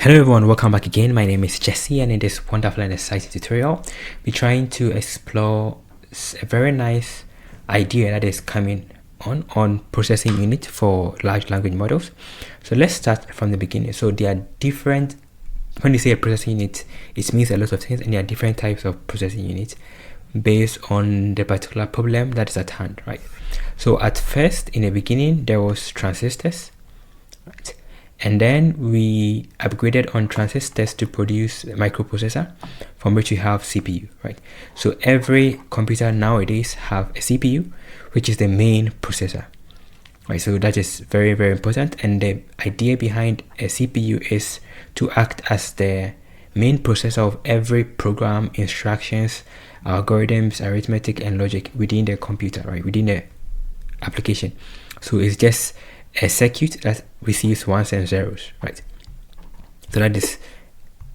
Hello everyone, welcome back again. My name is Jesse, and in this wonderful and exciting tutorial, we're trying to explore a very nice idea that is coming on processing unit for large language models. So let's start from the beginning. So there are different, when you say a processing unit, it means a lot of things, and there are different types of processing units based on the particular problem that is at hand, right? So at first, in the beginning, there was transistors, right? And then we upgraded on transistors to produce a microprocessor from which we have CPU, right? So every computer nowadays have a CPU, which is the main processor, right? So that is very, very important. And the idea behind a CPU is to act as the main processor of every program, instructions, algorithms, arithmetic, and logic within the computer, right? Within the application. So it's just a circuit that receives ones and zeros, right? So that is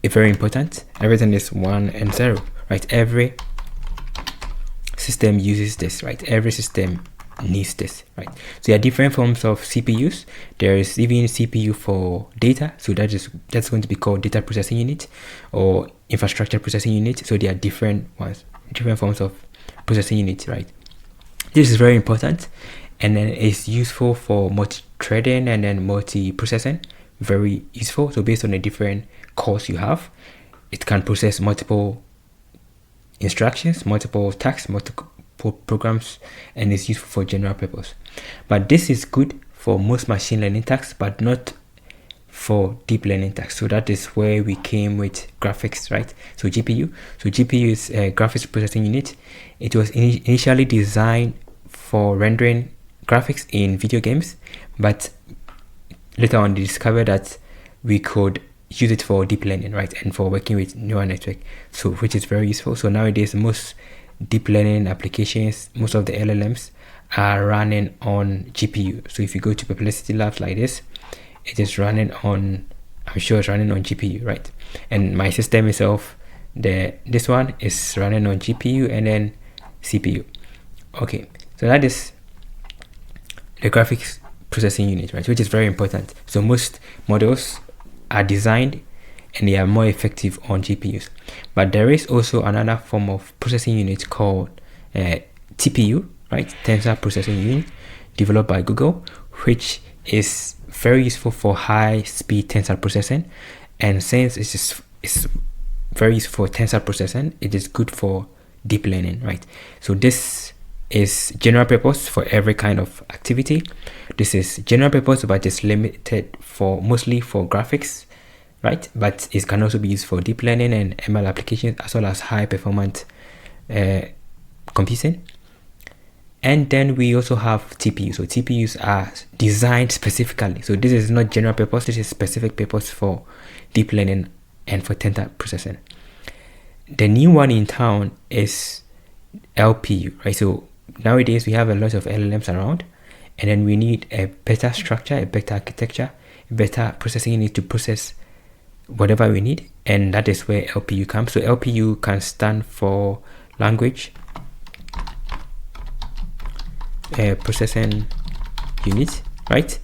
very important. Everything is 1 and 0, right? Every system uses this, right? Every system needs this, right? So there are different forms of CPUs. There is even CPU for data, so that's going to be called data processing unit or infrastructure processing unit. So there are different forms of processing units, right? This is very important, and then it's useful for multi-threading and then multi-processing. Very useful. So based on the different cores you have, it can process multiple instructions, multiple tasks, multiple programs, and it's useful for general purpose. But this is good for most machine learning tasks, but not for deep learning tasks. So that is where we came with graphics, right? So GPU. So GPU is a graphics processing unit. It was initially designed for rendering graphics in video games, but later on they discovered that we could use it for deep learning, right, and for working with neural network, so which is very useful. So nowadays most deep learning applications, most of the LLMs are running on GPU. So if you go to Perplexity labs like this, it is running on, I'm sure it's running on GPU, right? And my system itself, this one is running on GPU and then CPU. Okay, so that is the graphics processing unit, right, which is very important. So most models are designed and they are more effective on GPUs. But there is also another form of processing unit called TPU, right, Tensor Processing Unit, developed by Google, which is very useful for high-speed tensor processing. And since it's very useful for tensor processing, it is good for deep learning, right? So this is general purpose for every kind of activity. This is general purpose, but it's limited for mostly for graphics, right? But it can also be used for deep learning and ML applications, as well as high performance computing. And then we also have TPUs. So TPUs are designed specifically. So this is not general purpose, this is specific purpose for deep learning and for tensor processing. The new one in town is LPU, right? So nowadays we have a lot of LLMs around, and then we need a better structure, a better architecture, a better processing unit to process whatever we need, and that is where LPU comes. So LPU can stand for language processing unit, right?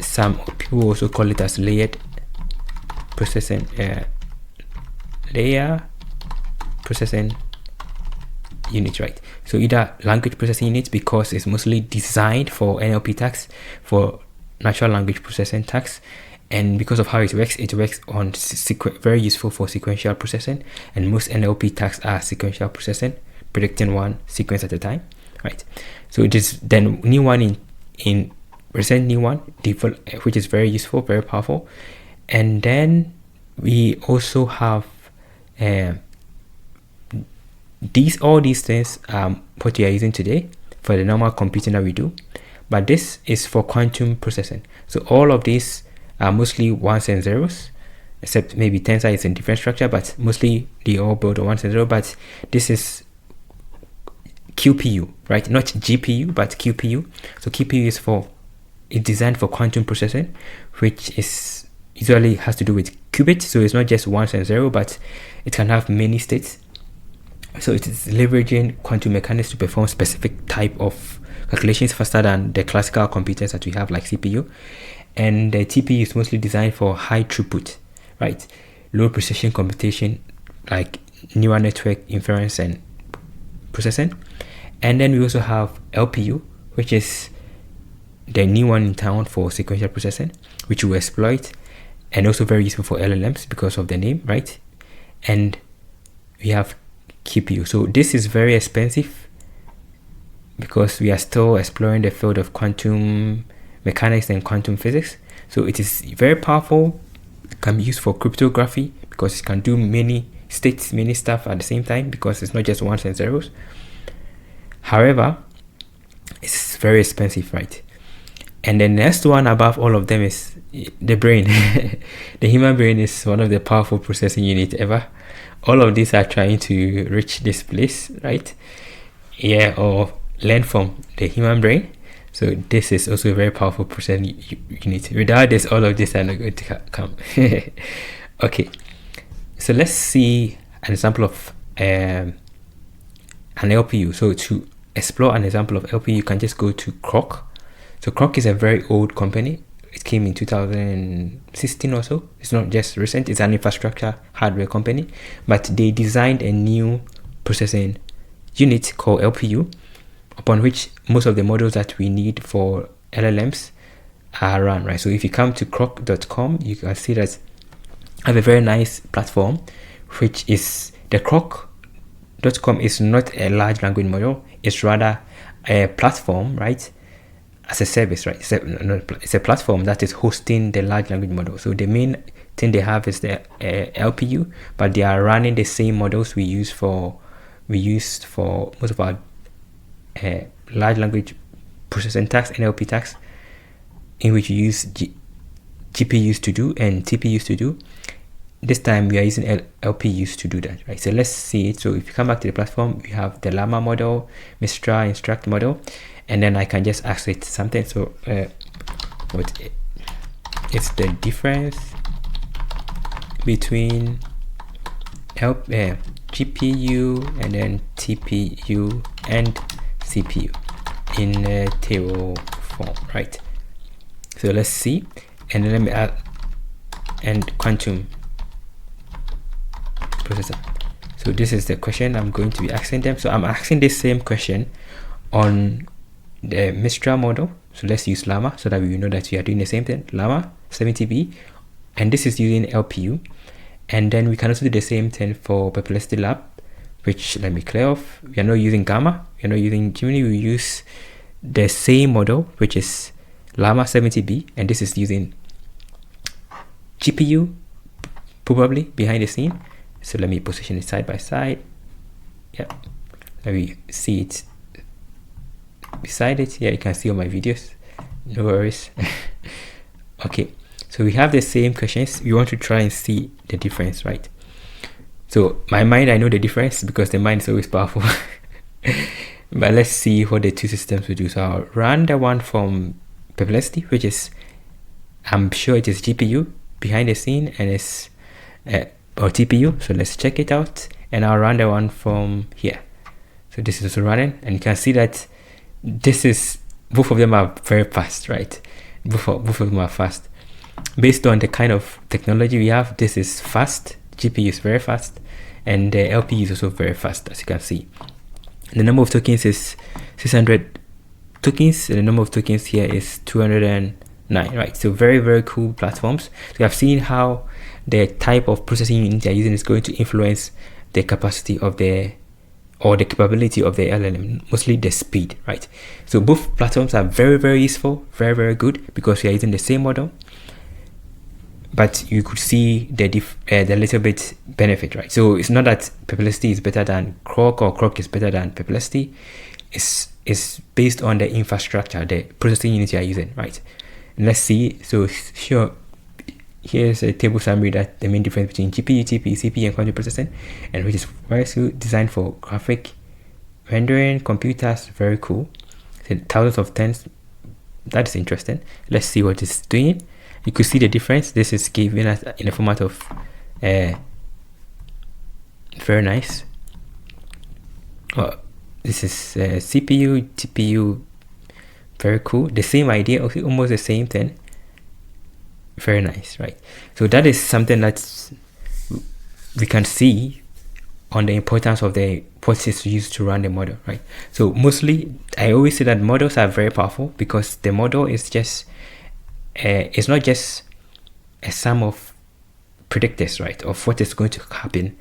Some people also call it as layered processing unit, right? So either language processing unit, because it's mostly designed for NLP tasks, for natural language processing tasks, and because of how it works on very useful for sequential processing, and most NLP tasks are sequential processing, predicting one sequence at a time, right? So it is the new one in recent new one, which is very useful, very powerful. And then we also have all these things what we are using today for the normal computing that we do, but this is for quantum processing. So all of these are mostly ones and zeros, except maybe tensor is in different structure, but mostly they all build on ones and zeros. But this is QPU, right? Not GPU, but QPU. So QPU is designed for quantum processing, which is usually has to do with qubits. So it's not just ones and zero, but it can have many states. So it is leveraging quantum mechanics to perform specific type of calculations faster than the classical computers that we have like CPU. And the TPU is mostly designed for high throughput, right? Low precision computation like neural network inference and processing. And then we also have LPU, which is the new one in town for sequential processing, which we exploit, and also very useful for LLMs because of the name, right? And we have GPU. So this is very expensive because we are still exploring the field of quantum mechanics and quantum physics. So it is very powerful. It can be used for cryptography because it can do many states, many stuff at the same time, because it's not just ones and zeros. However, it's very expensive, right? And the next one above all of them is the brain. The human brain is one of the powerful processing units ever. All of these are trying to reach this place, right? Yeah, or learn from the human brain. So this is also a very powerful processing unit. Without this, all of these are not going to come. Okay, so let's see an example of an LPU. So to explore an example of LPU, you can just go to Groq. So Groq is a very old company. It came in 2016 or so. It's not just recent. It's an infrastructure hardware company, but they designed a new processing unit called LPU, upon which most of the models that we need for LLMs are run, right? So if you come to groq.com, you can see that I have a very nice platform, which is the groq.com is not a large language model. It's rather a platform, right? As a service, right? It's a platform that is hosting the large language model. So the main thing they have is the LPU, but they are running the same models we used for most of our large language processing tasks, NLP tasks, in which you use GPUs to do and TPUs to do. This time we are using LPUs to do that, right? So let's see it. So if you come back to the platform, we have the Llama model, Mistral Instruct model, and then I can just ask it something. So what is the difference between GPU and then TPU and CPU in a table form, right? So let's see, and then let me add and quantum processor. So this is the question I'm going to be asking them. So I'm asking this same question on the Mistral model. So let's use Llama so that we know that we are doing the same thing. Llama 70B, and this is using LPU. And then we can also do the same thing for Perplexity Lab, which, let me clear off, we are not using Gamma, we are not using Gemini, we use the same model, which is Llama 70B, and this is using GPU probably behind the scene. So let me position it side by side. Yeah, let me see it beside it. Yeah, you can see all my videos, no worries. Okay, so we have the same questions. We want to try and see the difference, right? So my mind, I know the difference because the mind is always powerful. But let's see what the two systems will do. So I'll run the one from Perplexity, which is, I'm sure it is GPU behind the scene, and it's or TPU. So let's check it out, and I'll run the one from here. So this is also running, and you can see that this is, both of them are very fast, right? Both of them are fast. Based on the kind of technology we have, this is fast. GPU is very fast, and the LPU is also very fast, as you can see. The number of tokens is 600 tokens, and the number of tokens here is 209, right? So very, very cool platforms. So we have seen how the type of processing unit they're using is going to influence the capacity of the, or the capability of the LLM, mostly the speed, right? So both platforms are very, very useful, very, very good, because we are using the same model. But you could see the little bit benefit, right? So it's not that Perplexity is better than Groq or Groq is better than Perplexity. It's based on the infrastructure, the processing unit you are using, right? And let's see. So sure, here's a table summary that the main difference between GPU, TPU, CPU, and quantum processing, and which is very designed for graphic rendering computers. Very cool. So thousands of tens. That is interesting. Let's see what it's doing. You could see the difference. This is given us in the format of very nice. Oh, this is CPU, TPU, very cool. The same idea, okay, almost the same thing. Very nice, right? So that is something that we can see on the importance of the what is used to run the model, right? So mostly, I always say that models are very powerful because the model is just, it's not just a sum of predictors, right, of what is going to happen.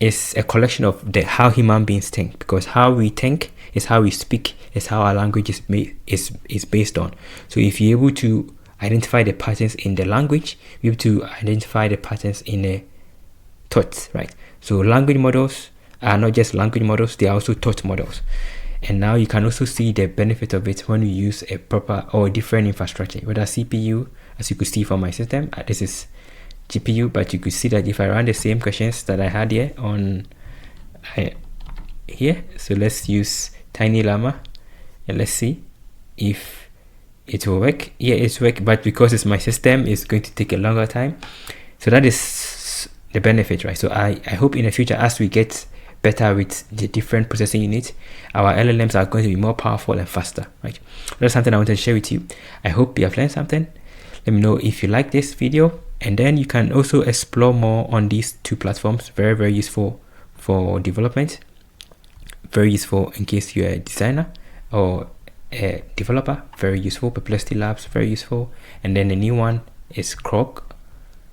It's a collection of how human beings think, because how we think is how we speak, is how our language is based on. So if you're able to identify the patterns in the language, you're able to identify the patterns in the thoughts, right? So language models are not just language models, they are also thought models. And now you can also see the benefit of it when you use a proper or different infrastructure, whether CPU, as you could see from my system, this is GPU, but you could see that if I run the same questions that I had here on here, so let's use Tiny Llama and let's see if it will work. Yeah, it's work, but because it's my system, it's going to take a longer time. So that is the benefit, right? So I hope in the future, as we get better with the different processing units, our LLMs are going to be more powerful and faster, right? That's something I wanted to share with you. I hope you have learned something. Let me know if you like this video, and then you can also explore more on these two platforms. Very, very useful for development, very useful in case you're a designer or a developer. Very useful. Perplexity Labs, very useful. And then the new one is Groq,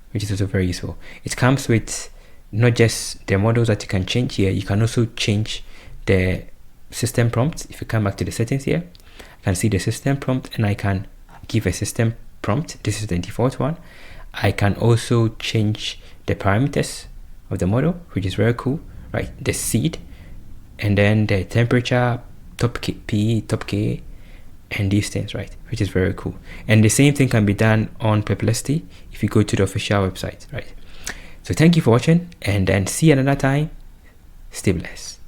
which is also very useful. It comes with not just the models that you can change here, you can also change the system prompt. If you come back to the settings here, I can see the system prompt, and I can give a system prompt. This is the default one. I can also change the parameters of the model, which is very cool, right? The seed, and then the temperature, top P, top K, and these things, right? Which is very cool. And the same thing can be done on Perplexity if you go to the official website, right? So thank you for watching, and then see you another time. Stay blessed.